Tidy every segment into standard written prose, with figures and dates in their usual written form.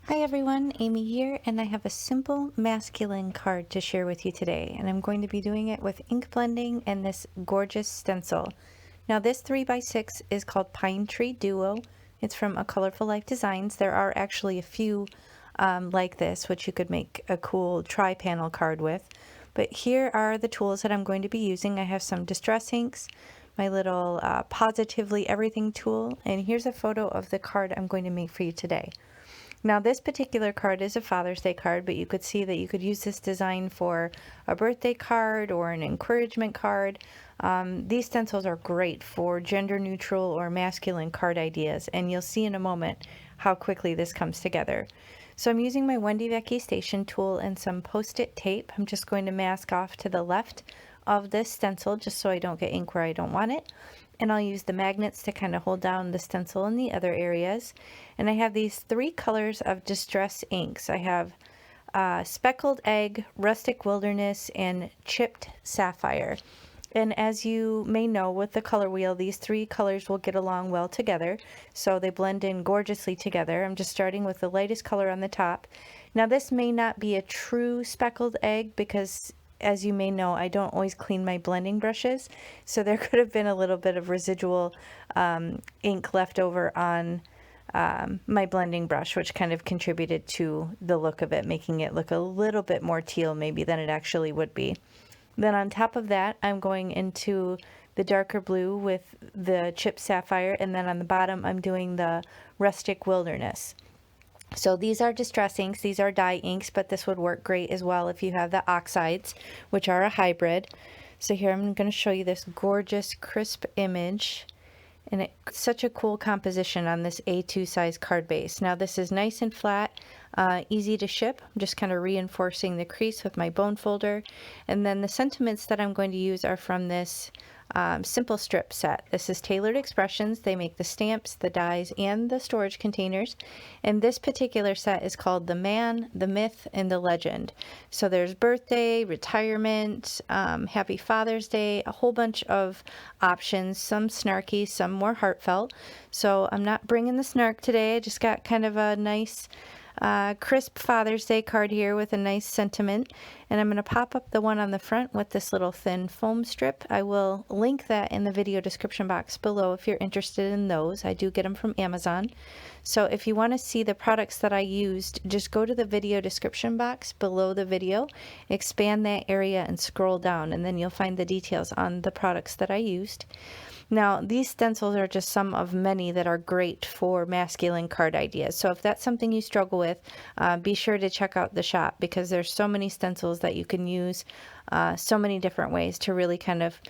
Hi everyone, Amy here, and I have a simple masculine card to share with you today, and I'm going to be doing it with ink blending and this gorgeous stencil. Now this 3x6 is called Pine Tree Duo. It's from A Colorful Life Designs. There are actually a few like this, which you could make a cool tri-panel card with. But here are the tools that I'm going to be using. I have some distress inks, my little Positively Everything tool, and here's a photo of the card I'm going to make for you today. Now this particular card is a Father's Day card, but you could see that you could use this design for a birthday card or an encouragement card. These stencils are great for gender neutral or masculine card ideas, and you'll see in a moment how quickly this comes together. So I'm using my Wendy Vecchi station tool and some post-it tape. I'm just going to mask off to the left of this stencil just so I don't get ink where I don't want it. And I'll use the magnets to kind of hold down the stencil in the other areas. And I have these 3 colors of distress inks. I have Speckled Egg, Rustic Wilderness, and Chipped Sapphire. And as you may know, with the color wheel, these 3 colors will get along well together, so they blend in gorgeously together. I'm just starting with the lightest color on the top. Now this may not be a true speckled egg because, as you may know, I don't always clean my blending brushes, so there could have been a little bit of residual ink left over on my blending brush, which kind of contributed to the look of it, making it look a little bit more teal maybe than it actually would be. Then on top of that, I'm going into the darker blue with the Chipped Sapphire, and then on the bottom I'm doing the Rustic Wilderness. So these are distress inks, these are dye inks, but this would work great as well if you have the oxides, which are a hybrid. So here I'm going to show you this gorgeous crisp image, and it's such a cool composition on this A2 size card base. Now this is nice and flat, easy to ship. I'm just kind of reinforcing the crease with my bone folder. And then the sentiments that I'm going to use are from this simple strip set. This is Tailored Expressions. They make the stamps, the dies, and the storage containers. And this particular set is called The Man, the Myth, and the Legend. So there's birthday, retirement, Happy Father's Day, a whole bunch of options, some snarky, some more heartfelt. So I'm not bringing the snark today. I just got kind of a nice crisp Father's Day card here with a nice sentiment, and I'm going to pop up the one on the front with this little thin foam strip. I will link that in the video description box below if you're interested in those. I do get them from Amazon. So if you want to see the products that I used, just go to the video description box below the video, expand that area and scroll down, and then you'll find the details on the products that I used. Now, these stencils are just some of many that are great for masculine card ideas. So if that's something you struggle with, be sure to check out the shop because there's so many stencils that you can use so many different ways to really kind of,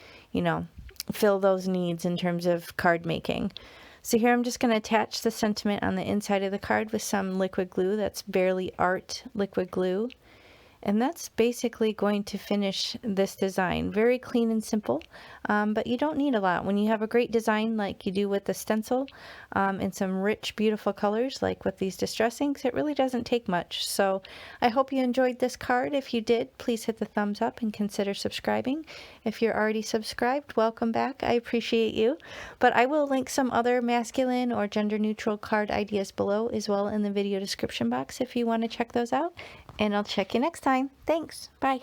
fill those needs in terms of card making. So here I'm just going to attach the sentiment on the inside of the card with some liquid glue. That's Barely Art liquid glue. And that's basically going to finish this design. Very clean and simple, but you don't need a lot. When you have a great design like you do with the stencil and some rich, beautiful colors like with these distress inks, it really doesn't take much. So I hope you enjoyed this card. If you did, please hit the thumbs up and consider subscribing. If you're already subscribed, welcome back. I appreciate you. But I will link some other masculine or gender neutral card ideas below as well in the video description box if you want to check those out. And I'll check you next time. Thanks. Bye.